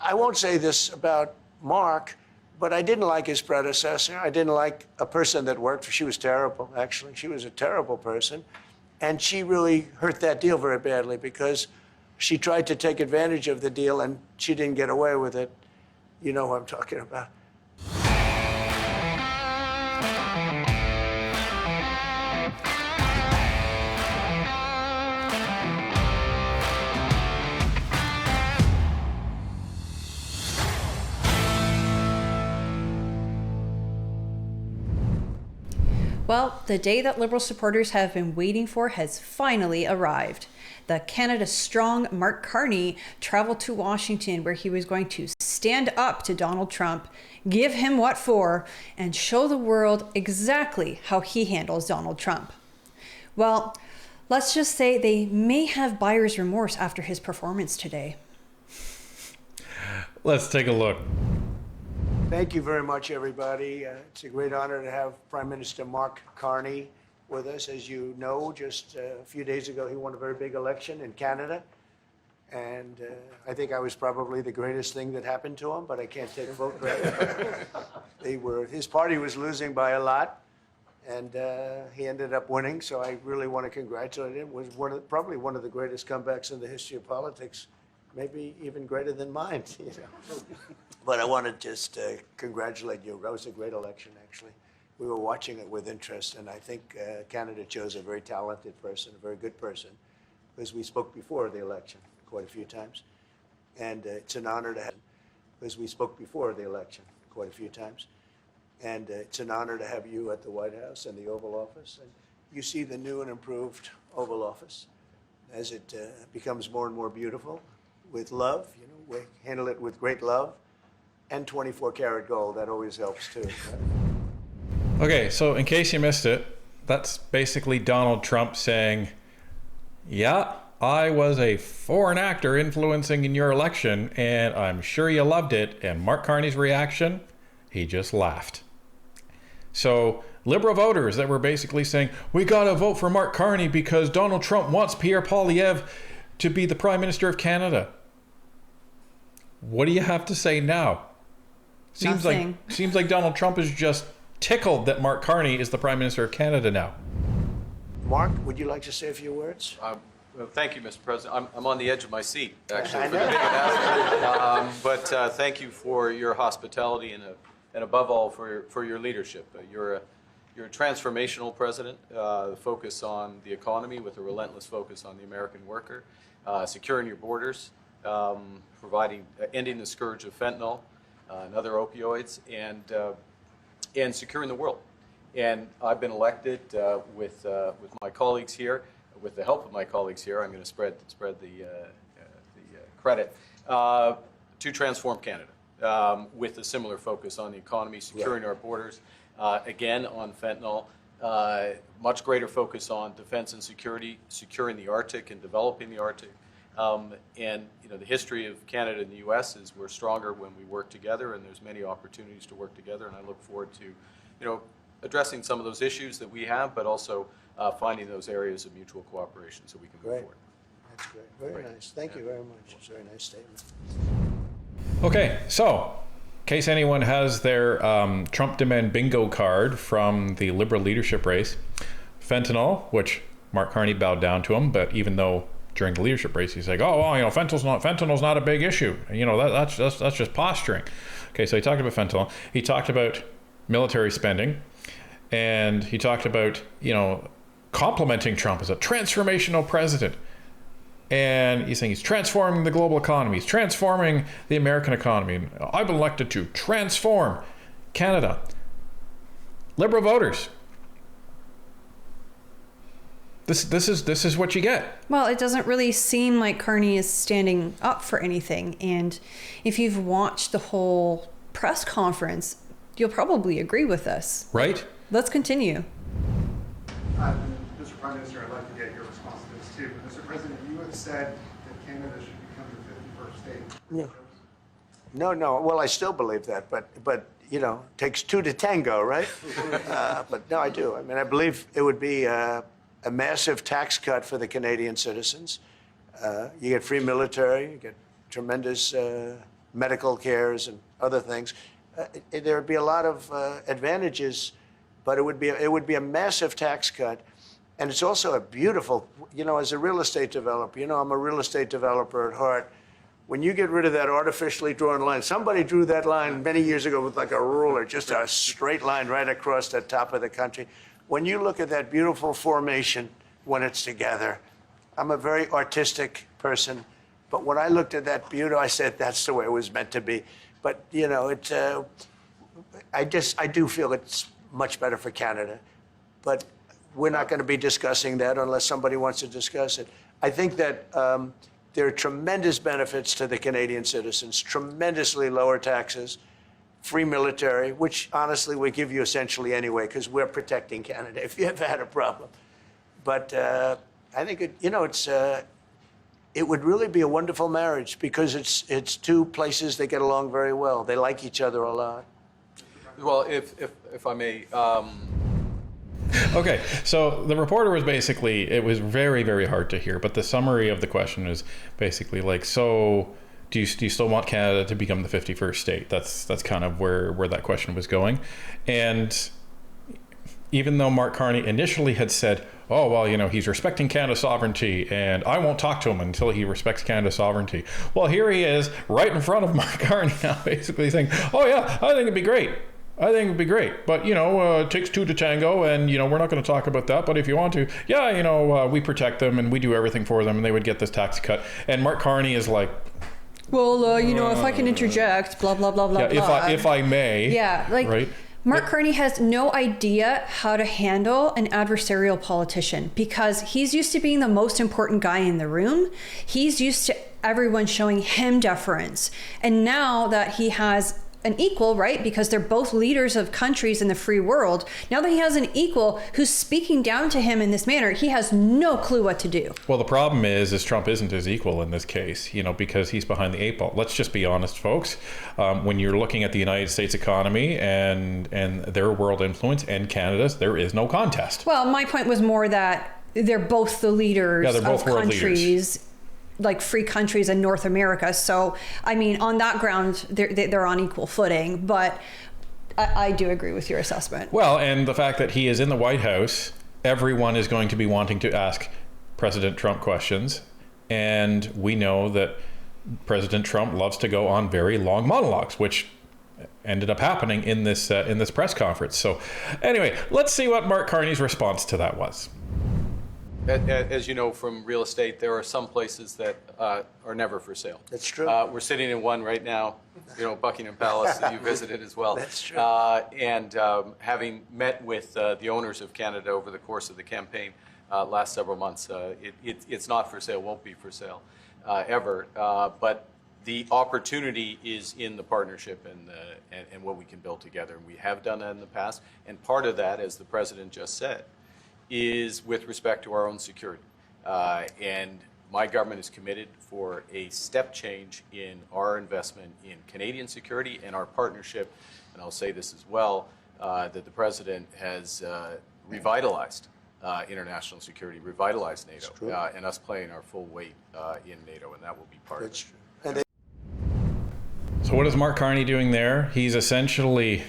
I won't say this about Mark, but I didn't like his predecessor. I didn't like a person that worked for. She was terrible, actually. She was a terrible person. And she really hurt that deal very badly because she tried to take advantage of the deal and she didn't get away with it. You know what I'm talking about. Well, the day that Liberal supporters have been waiting for has finally arrived. The Canada Strong Mark Carney traveled to Washington, where he was going to stand up to Donald Trump, give him what for, and show the world exactly how he handles Donald Trump. Well, let's just say they may have buyer's remorse after his performance today. Let's take a look. Thank you very much, everybody. It's a great honor to have Prime Minister Mark Carney with us. As you know, just a few days ago, he won a very big election in Canada. And I think I was probably the greatest thing that happened to him, but I can't take vote credit. His party was losing by a lot, and he ended up winning. So I really want to congratulate him. It was probably one of the greatest comebacks in the history of politics, maybe even greater than mine. You know? But I want to just congratulate you. That was a great election, actually. We were watching it with interest, and I think Canada chose a very talented person, a very good person, because we spoke before the election quite a few times. And it's an honor to have, because we spoke before the election quite a few times. And it's an honor to have you at the White House and the Oval Office. And you see the new and improved Oval Office as it becomes more and more beautiful with love. You know, we handle it with great love. And 24-karat gold, that always helps too. Right? Okay, so in case you missed it, that's basically Donald Trump saying, yeah, I was a foreign actor influencing in your election, and I'm sure you loved it. And Mark Carney's reaction, he just laughed. So Liberal voters that were basically saying, we gotta vote for Mark Carney because Donald Trump wants Pierre Poilievre to be the Prime Minister of Canada. What do you have to say now? Seems like Donald Trump is just tickled that Mark Carney is the Prime Minister of Canada now. Mark, would you like to say a few words? Well, thank you, Mr. President. I'm on the edge of my seat, actually, for the big announcement. But thank you for your hospitality and above all for your leadership. You're a transformational president. The focus on the economy with a relentless focus on the American worker, securing your borders, ending the scourge of fentanyl and other opioids, and securing the world. And I've been elected with my colleagues here, with the help of my colleagues here. I'm going to spread the credit to transform Canada with a similar focus on the economy, securing our borders, again on fentanyl. Much greater focus on defense and security, securing the Arctic and developing the Arctic. And you know, the history of Canada and the U.S. is we're stronger when we work together, and there's many opportunities to work together. And I look forward to, you know, addressing some of those issues that we have, but also finding those areas of mutual cooperation so we can move forward. That's great. Very nice. Thank you very much. It's a very nice statement. Okay, so in case anyone has their Trump demand bingo card from the Liberal leadership race, fentanyl, which Mark Carney bowed down to him, but even though during the leadership race he's like, oh, well, you know, fentanyl's not a big issue. You know, that's just posturing. Okay, so he talked about fentanyl. He talked about military spending, and he talked about, you know, complimenting Trump as a transformational president. And he's saying he's transforming the global economy. He's transforming the American economy. I've been elected to transform Canada. Liberal voters, this is what you get. Well, it doesn't really seem like Carney is standing up for anything. And if you've watched the whole press conference, you'll probably agree with us. Right? Let's continue. Mr. Prime Minister, I'd like to get your response to this too. Mr. President, you have said that Canada should become the 51st state. Yeah. No. Well, I still believe that, but you know, it takes two to tango, right? But no, I do. I mean, I believe it would be a massive tax cut for the Canadian citizens. You get free military, you get tremendous medical cares and other things. There would be a lot of advantages, but it would be a massive tax cut. And it's also a beautiful, as a real estate developer, I'm a real estate developer at heart. When you get rid of that artificially drawn line, somebody drew that line many years ago with like a ruler, just a straight line right across the top of the country. When you look at that beautiful formation when it's together, I'm a very artistic person, but when I looked at that beauty, I said, that's the way it was meant to be. But, I do feel it's much better for Canada. But we're not going to be discussing that unless somebody wants to discuss it. I think that there are tremendous benefits to the Canadian citizens, tremendously lower taxes, free military, which honestly we give you essentially anyway, because we're protecting Canada if you ever had a problem. But I think it would really be a wonderful marriage because it's two places that get along very well. They like each other a lot. Well, if I may. Okay, so the reporter was basically, it was very, very hard to hear, but the summary of the question is basically like, so do you still want Canada to become the 51st state? That's kind of where that question was going. And even though Mark Carney initially had said, oh, well, he's respecting Canada's sovereignty and I won't talk to him until he respects Canada's sovereignty. Well, here he is right in front of Mark Carney now, basically saying, oh yeah, I think it'd be great. I think it'd be great, but it takes two to tango, and we're not going to talk about that. But if you want to, we protect them and we do everything for them, and they would get this tax cut. And Mark Carney is like, well, if I can interject, blah blah blah blah blah. If I may, right. Mark Carney has no idea how to handle an adversarial politician because he's used to being the most important guy in the room. He's used to everyone showing him deference, and now that he has an equal, right? Because they're both leaders of countries in the free world. Now that he has an equal who's speaking down to him in this manner, he has no clue what to do. Well, the problem is Trump isn't his equal in this case, because he's behind the eight ball. Let's just be honest, folks. When you're looking at the United States economy and their world influence and Canada's, there is no contest. Well, my point was more that they're both the leaders they're both of world countries. Leaders. Like free countries in North America. So, on that ground, they're on equal footing, but I do agree with your assessment. Well, and the fact that he is in the White House, everyone is going to be wanting to ask President Trump questions. And we know that President Trump loves to go on very long monologues, which ended up happening in this press conference. So anyway, let's see what Mark Carney's response to that was. As you know from real estate, there are some places that are never for sale. That's true. We're sitting in one right now, Buckingham Palace that you visited as well. That's true. And having met with the owners of Canada over the course of the campaign last several months, it's not for sale, won't be for sale ever. But the opportunity is in the partnership and what we can build together. And we have done that in the past. And part of that, as the president just said, is with respect to our own security. And my government is committed for a step change in our investment in Canadian security and our partnership, and I'll say this as well, that the president has revitalized international security, revitalized NATO, and us playing our full weight in NATO, and that will be part of it. That's true. So what is Mark Carney doing there? He's essentially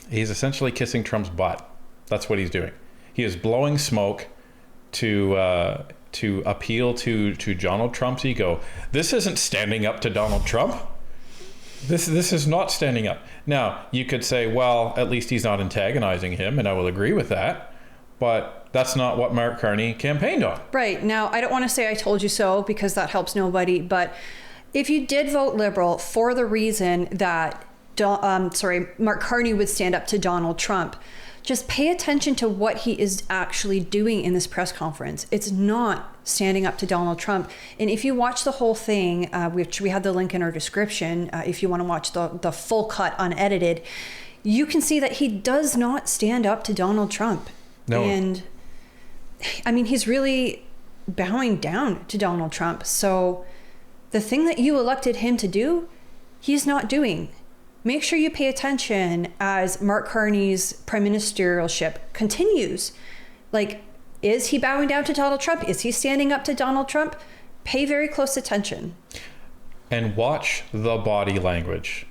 kissing Trump's butt. That's what he's doing. He is blowing smoke to appeal to Donald Trump's ego. This isn't standing up to Donald Trump. This is not standing up. Now, you could say, well, at least he's not antagonizing him, and I will agree with that. But that's not what Mark Carney campaigned on. Right. Now, I don't want to say I told you so because that helps nobody. But if you did vote Liberal for the reason that Mark Carney would stand up to Donald Trump, just pay attention to what he is actually doing in this press conference. It's not standing up to Donald Trump. And if you watch the whole thing, which we have the link in our description, if you want to watch the full cut unedited, you can see that he does not stand up to Donald Trump. No. And he's really bowing down to Donald Trump. So the thing that you elected him to do, he's not doing. Make sure you pay attention as Mark Carney's prime ministerialship continues. Is he bowing down to Donald Trump? Is he standing up to Donald Trump? Pay very close attention. and watch the body language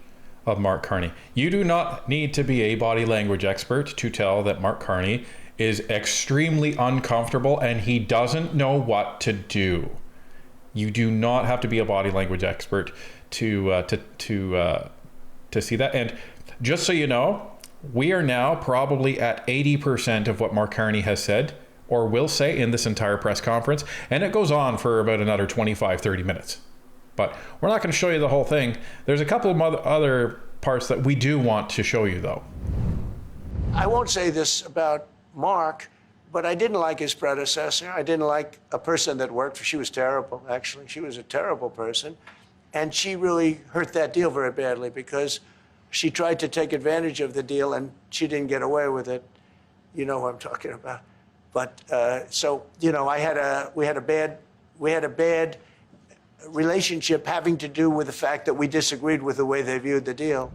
of Mark Carney. You do not need to be a body language expert to tell that Mark Carney is extremely uncomfortable and he doesn't know what to do. You do not have to be a body language expert to see that. And just so you know, we are now probably at 80% of what Mark Carney has said or will say in this entire press conference, and it goes on for about another 25-30 minutes. But we're not going to show you the whole thing. There's a couple of other parts that we do want to show you, though. I won't say this about Mark, but I didn't like his predecessor. I didn't like a person that worked for. She was terrible, actually. She was a terrible person. And she really hurt that deal very badly because she tried to take advantage of the deal and she didn't get away with it. You know who I'm talking about. But so, you know, we had a bad relationship having to do with the fact that we disagreed with the way they viewed the deal.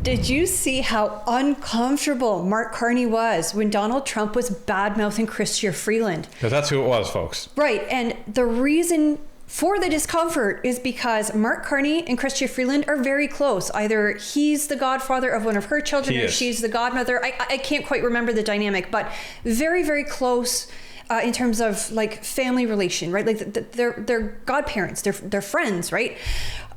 Did you see how uncomfortable Mark Carney was when Donald Trump was bad-mouthing Chrystia Freeland? Because that's who it was, folks. Right, and the reason for the discomfort is because Mark Carney and Chrystia Freeland are very close. Either he's the godfather of one of her children or she's the godmother. I can't quite remember the dynamic, but very, very close in terms of like family relation, right? Like they're godparents, they're friends, right?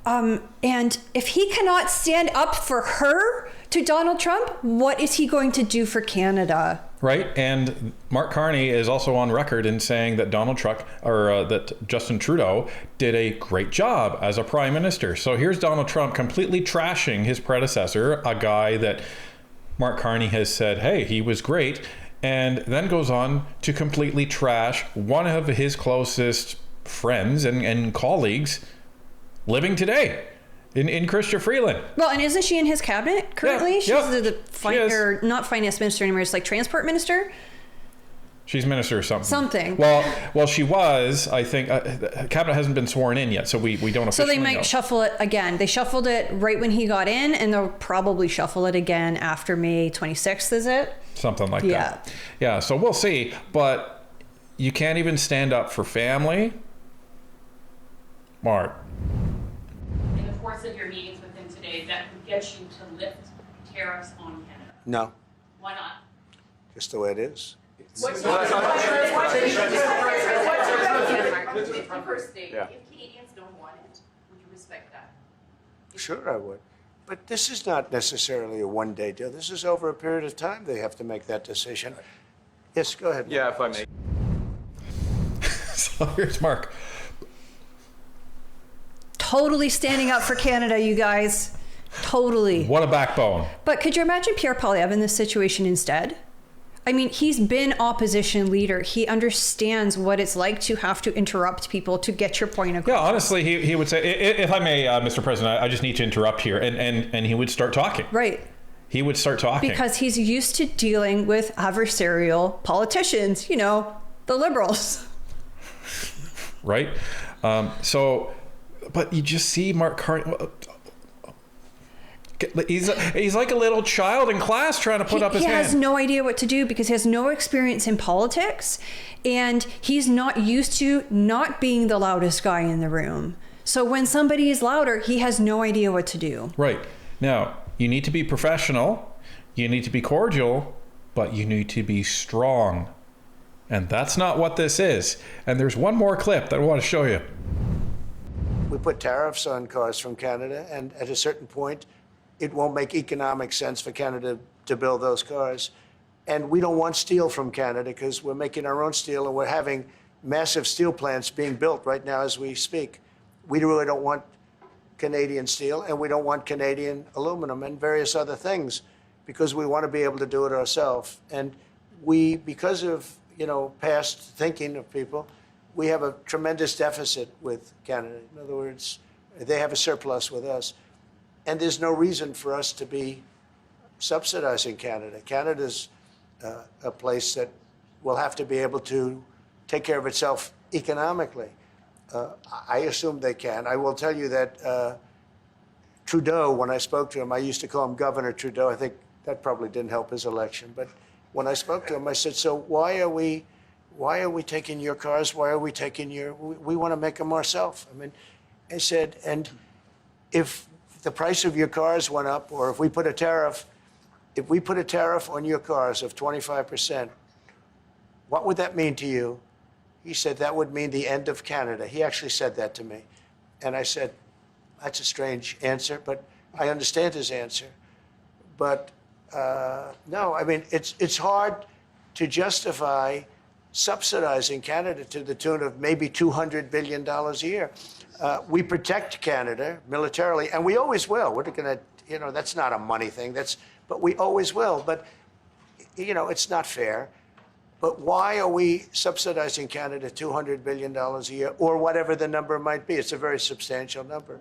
And if he cannot stand up for her to Donald Trump, what is he going to do for Canada? Right, and Mark Carney is also on record in saying that that Justin Trudeau did a great job as a prime minister. So here's Donald Trump completely trashing his predecessor, a guy that Mark Carney has said, hey, he was great, and then goes on to completely trash one of his closest friends and colleagues living today. In Chrystia Freeland. Well, and isn't she in his cabinet currently? Yeah, She's or not finance minister anymore. It's like transport minister. She's minister or something. Something. Well, she was. I think cabinet hasn't been sworn in yet, so we don't officially So they might shuffle it again. They shuffled it right when he got in, and they'll probably shuffle it again after May 26th. Is it? Something like that. Yeah. So we'll see. But you can't even stand up for family, Mark. Of your meetings with him today that would get you to lift tariffs on Canada? No, Why not? just the way it is. What's the first state? Yeah. If Canadians don't want it, would you respect that? Sure, I would. But this is not necessarily a one-day deal. This is over a period of time they have to make that decision. Yes, go ahead. Yeah, if I may. So here's Mark. Totally standing up for Canada, you guys. Totally. What a backbone. But could you imagine Pierre Poilievre in this situation instead? I mean, he's been opposition leader. He understands what it's like to have to interrupt people to get your point across. Yeah, honestly, he would say, if I may, Mr. President, I just need to interrupt here. And he would start talking. Right. He would start talking. Because he's used to dealing with adversarial politicians, you know, the Liberals. Right? But you just see Mark Carney. He's like a little child in class trying to put up his hand. He has no idea what to do because he has no experience in politics, and he's not used to not being the loudest guy in the room. So when somebody is louder, he has no idea what to do. Right. Now, you need to be professional, you need to be cordial, but you need to be strong. And that's not what this is. And there's one more clip that I want to show you. We put tariffs on cars from Canada, and at a certain point, it won't make economic sense for Canada to build those cars. And we don't want steel from Canada because we're making our own steel, and we're having massive steel plants being built right now as we speak. We really don't want Canadian steel, and we don't want Canadian aluminum and various other things because we want to be able to do it ourselves. And we, because of, you know, past thinking of people, we have a tremendous deficit with Canada. In other words, they have a surplus with us. And there's no reason for us to be subsidizing Canada. Canada's a place that will have to be able to take care of itself economically. I assume they can. I will tell you that Trudeau, when I spoke to him, I used to call him Governor Trudeau. I think that probably didn't help his election. But when I spoke to him, I said, so why are we taking your cars? Why are we taking we want to make them ourselves. I mean, I said, and if the price of your cars went up, or if we put a tariff on your cars of 25%, what would that mean to you? He said, that would mean the end of Canada. He actually said that to me. And I said, that's a strange answer, but I understand his answer. But no, I mean, it's hard to justify subsidizing Canada to the tune of maybe $200 billion a year. We protect Canada militarily, and we always will. We're going to, that's not a money thing. But we always will. But, it's not fair. But why are we subsidizing Canada $200 billion a year, or whatever the number might be? It's a very substantial number.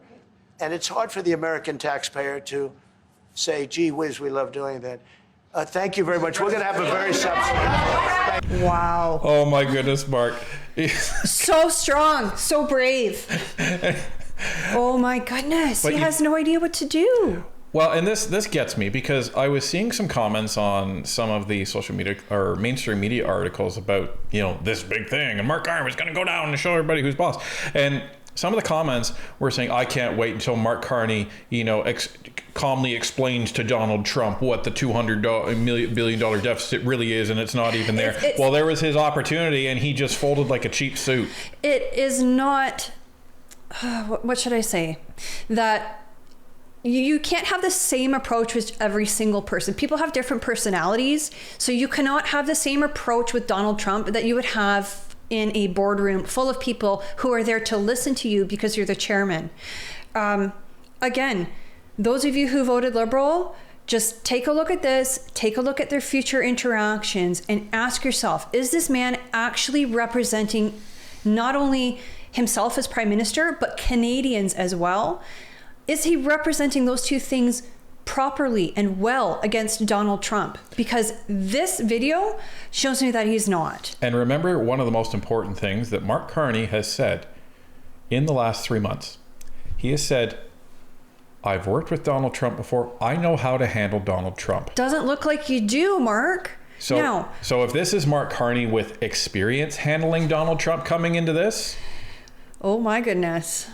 And it's hard for the American taxpayer to say, gee whiz, we love doing that. Thank you very much. We're going to have a very substantive. Wow. Oh my goodness, Mark. So strong, so brave. Oh my goodness. But he has no idea what to do. Well, and this gets me, because I was seeing some comments on some of the social media or mainstream media articles about, this big thing, and Mark Carney was going to go down and show everybody who's boss. And some of the comments were saying, I can't wait until Mark Carney, calmly explains to Donald Trump what the $200 billion deficit really is, and it's not even there. Well, there was his opportunity, and he just folded like a cheap suit. It is not, what should I say? That you can't have the same approach with every single person. People have different personalities, so you cannot have the same approach with Donald Trump that you would have in a boardroom full of people who are there to listen to you because you're the chairman. Again, those of you who voted Liberal, just take a look at this, take a look at their future interactions, and ask yourself, is this man actually representing not only himself as Prime Minister, but Canadians as well? Is he representing those two things properly and well against Donald Trump? Because this video shows me that he's not. And remember, one of the most important things that Mark Carney has said in the last 3 months, he has said, I've worked with Donald Trump before. I know how to handle Donald Trump. Doesn't look like you do, Mark. So if this is Mark Carney with experience handling Donald Trump coming into this, oh my goodness.